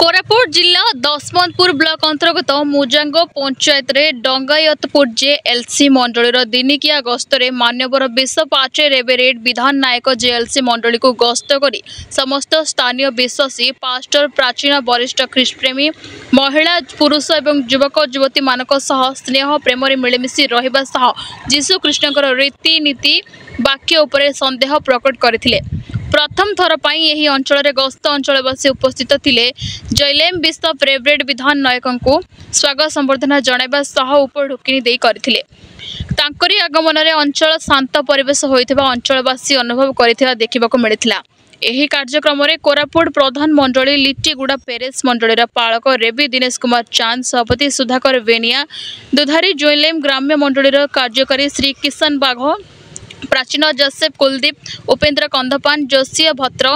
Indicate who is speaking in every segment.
Speaker 1: कोरापुट जिला दशमंतपुर ब्लॉक अंतर्गत मुजांग पंचायत रे डंगायतपुर जेएलसी मंडल दिनिकिया गस्तरे मान्यवर बिशप आचार्य रेवेरेंड विधान नायक जेएलसी मंडली को गस्त करी समस्त स्थानीय विश्वासी पास्टर प्राचीन वरिष्ठ ख्रीष्टप्रेमी महिला पुरुष एवं युवक युवती मानक सह स्नेह प्रेम मिलमिशी रहिबा सह जीशु कृष्णकर रीतिनीति वाक्य उपरे संदेह प्रकट करथिले। प्रथम थर पर यही अंचल गस्त अंचलवासी उपस्थित थिले। जैलेम बिशप रेवेरेंड विधान नायक को स्वागत संबर्धना जणाइबा सह ऊपर ढुकिनी देई करथिले। तांकरी आगमन रे अंचल शांत परिवेश होइथिबा अंचलवासी अनुभव करथिबा देखिबाको मिलिथिला। एही कार्यक्रम रे कोरापुट प्रधान मंडली लिट्टीगुड़ा पेरेस मंडलीर पालक रेवी दिनेश कुमार चांद सभापति सुधाकर वेनिया दुधारी जैलेम ग्राम्य मंडलीर कार्यकारी श्री किशन बाघ प्राचीन जोसेफ कुलदीप उपेन्द्र कंधपान जोशीय भद्र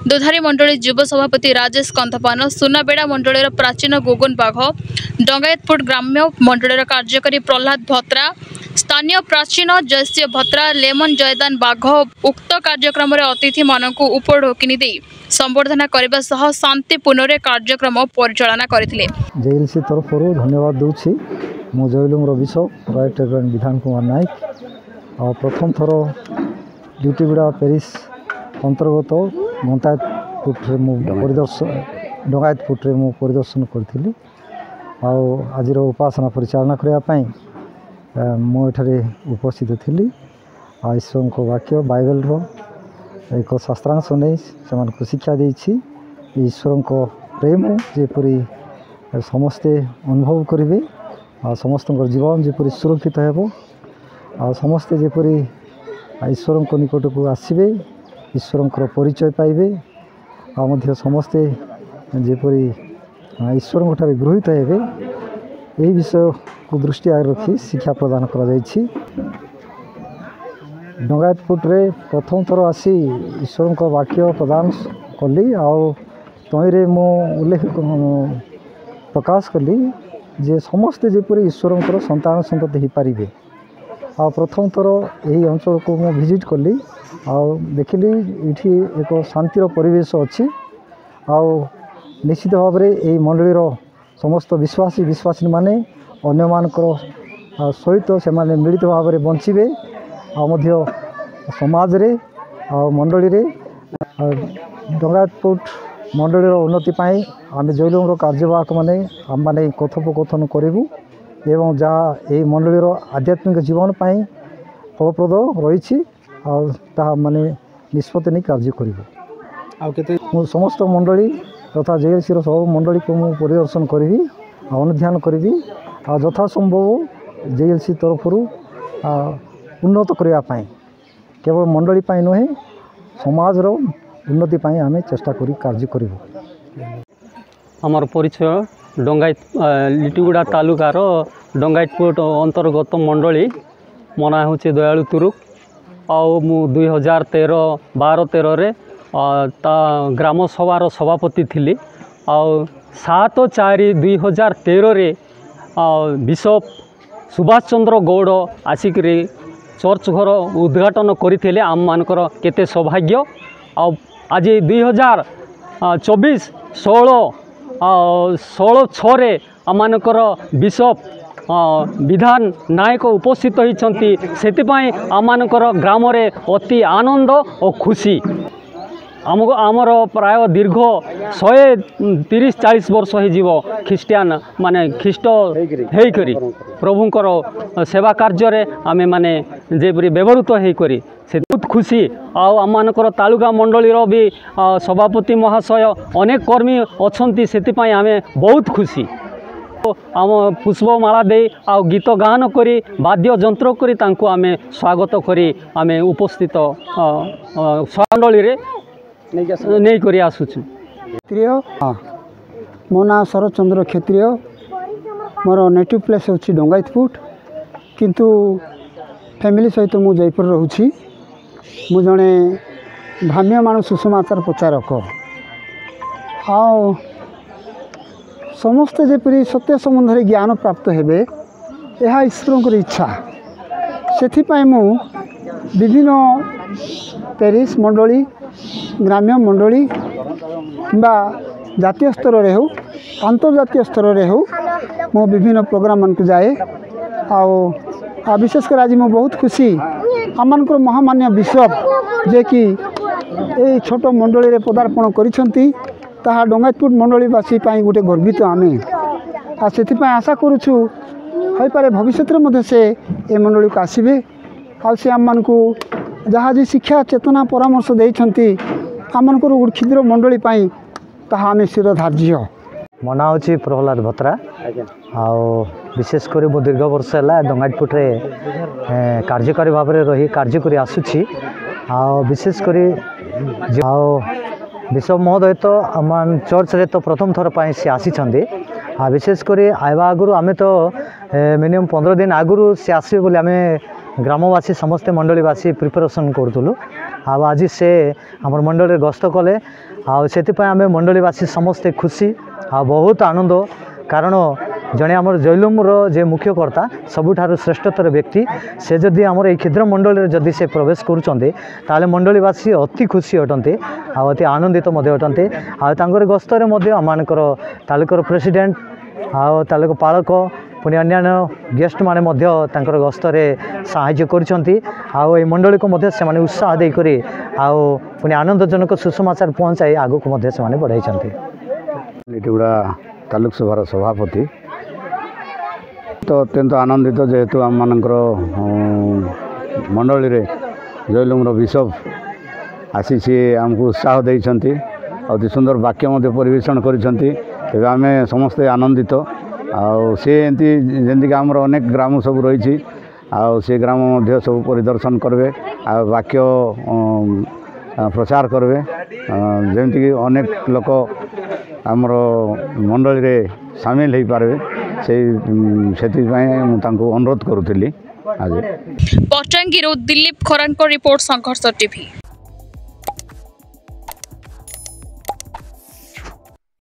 Speaker 1: दुधारी मंडली युव सभापति राजेश कंधपान सुनाबेड़ा मंडलीर प्राचीन गुगुन बाघ डंगायतपुर ग्राम्य मंडलीर कार्यकारी प्रहलाद भत्रा स्थानीय प्राचीन जयसीय भत्रा लेमन जयदान बाघ उक्त कार्यक्रम अतिथि मानक ऊपर ढोकिनी दे संबर्धना करने सह शांतिपूर्ण कार्यक्रम परिचालना करथिले।
Speaker 2: जेएलसी तरफ धन्यवाद दूची मो जैलुम बिशप राइट रेवेरेंड विधान कुमार नायक और प्रथम थर लिट्टीगुड़ा पेरिस अंतर्गत डंगायतपुर मु परिदर्शन करी आज उपासना परिचालना करने मुझे उपस्थित थी। ईश्वर को वाक्य बाइबल एक शास्त्रांश नहीं से शिक्षा देछि ईश्वर को प्रेम जेपरी समस्ते अनुभव करेंगे और समस्त जीवन जेपरी सुरक्षित हेबो आ समस्ते जेपरी ईश्वर को निकट को आसबे ईश्वर परिचय पाइबे आ समस्ते जेपरी ईश्वर ठारे गृहीत हेबे यही विषय को दृष्टि रखी शिक्षा प्रदान करा जायछि। डंगायतपुर रे प्रथम थर आसी ईश्वर को वाक्य प्रदान कली तईरे मु उल्लेख प्रकाश कली जे समस्ते जेपरी ईश्वर संतान संतति हो पारे आ प्रथम थर यही अंचल को मु विजिट कली देखिली इठी एक शांतिर परिवेश अच्छी निश्चित भाव में यही मंडलीर समस्त विश्वासी माने अन्य मानकर सहित से मिलित भाव में बंचिबे समाज रे मंडली रे डंगायतपुर मंडलीर उन्नति पाई आम जैलुम कार्यवाहक माने आम माने कथोपकथन करूँ एवं जहाँ यही मंडलीर आध्यात्मिक जीवन पाई फलप्रद रही माने निष्पत्ति नहीं कार्य करूँ समस्त मंडली तथा जेएलसी सब मंडली को मुझे परिदर्शन करी अनुध्यान करी यथा संभव जेएलसी तरफ उन्नत करने केवल मंडली पाई नुहे समाज उन्नति पाई आम चेष्टा करी कार्य करूँ।
Speaker 3: आमर परिचय लिट्टीगुड़ा तालुकार डंगायतपुर अंतर्गत मंडली मो ना हूँ दयालु तुरुक मु 2013 ग्राम सभार सभापति थी 7/4/2013 रे बिशप सुभाष चंद्र गौड़ आसिक चर्च घर उद्घाटन करते आम मानकर केते सौभाग्य आज 2024 16/6 आमकर बिशप विधान नायक उपस्थित होती से आमकर ग्राम अति आनंद और खुशी आमर प्राय दीर्घ 130-40 वर्ष हो ख्रीस्टियान माने ख्रीष्ट होकरी प्रभुंकर सेवा कार्य आमे माने जेपरी व्यवहृत होकरी से बहुत खुशी आमकर तालुका मंडलीर भी सभापति महाशय अनेक कर्मी अच्छा से आमे बहुत खुशी आम पुष्पमाला दे गीत गान करी वाद्य जंत्र करी तांको आमे स्वागत करी आमे उपस्थित मंडली रे नहीं करी आसुछु।
Speaker 4: क्षत्रिय मो ना शरद चंद्र क्षत्रिय मोर नेटिव प्लेस होछि डंगायतपुर किंतु फैमिली सहित मु जयपुर रहूछि। मु जणे भ्राम्यमाण सुसमाचार प्रचारक समस्ते जेपरी सत्य संबंध ज्ञान प्राप्त हेबे यह ईश्वर इच्छा से मु विभिन्न पेरिस मंडली ग्राम्य मंडली जातीय स्तर में हो अंतर्जातीय स्तर में हो मो विभिन्न प्रोग्राम मन को जाए आ विशेषकर आज मैं बहुत खुशी आमर महामान्य बिशप जे कि यही छोट मंडली रे पदार्पण करिसेंती ताहा डंगाईपुर मंडलीवासी गोटे गर्वित आमे आ से आशा करुचु हो पारे भविष्य में से ए मंडली को आसबे आम मान को जहाँ जी शिक्षा चेतना परामर्श देइछंती आम गोटे क्षुद्र मंडली ताहा आम शिरधार्य
Speaker 2: मो ना हूँ प्रहलाद भत्रा आओ विशेषकर मो दीर्घ वर्ष है डंगाईपुर कार्यकारी भाव में रही कार्य कर आसुची आओ विशेषकर आओ बिशप महोदय तो आम चर्च रे तो प्रथम थर पर सी आसी आ विशेषकर आवा आगु आम तो मिनिमम 15 दिन आगु सी आसबे बोली आम ग्रामवासी समस्ते मंडलीवासी प्रिपेरेसन करूँ आज से आम मंडल गस्त कले आम मंडलीवासी समस्ते खुशी आ बहुत आनंद कारण जड़े आम जैलुमर जे मुख्यकर्ता सबुठार श्रेष्ठतर व्यक्ति से जदि आमर ये क्षुद्र मंडल जदि से प्रवेश करुँचे मंडलीवासी अति खुशी अटंते अति आनंदित अटंते आर गस्तर आमर तालुकर प्रेसिडेंट तालुक पालक पुणी अन्य गेस्ट माने गस्तर साहाय्य कर मंडली को से उत्साह देकर पुणी आनंदजनक सुसमाचार पहुँचाई आगू को बढ़ाई
Speaker 5: लिटिगुड़ा तालुक सभार सभापति तो अत्यंत आनंदित जेहेतु आम मानकर मंडली रे जयलुमर बिशप आसी सी आमको उत्साह देइछंती अति सुंदर वाक्य मध्य परिवेषण करिछंती तेबे आमे समस्ते आनंदित आउ से एंती जेंति आमर अनेक ग्राम सब रही आउ से ग्राम मध्य सब परिदर्शन करबे आ वाक्य प्रचार करबे जेमति कि अनेक लोक आमर मंडली रे सामिल हो पारे से अनुरोध करुली आज
Speaker 1: पट्टांगीरू दिलीप खरांको रिपोर्ट संघर्ष टीवी।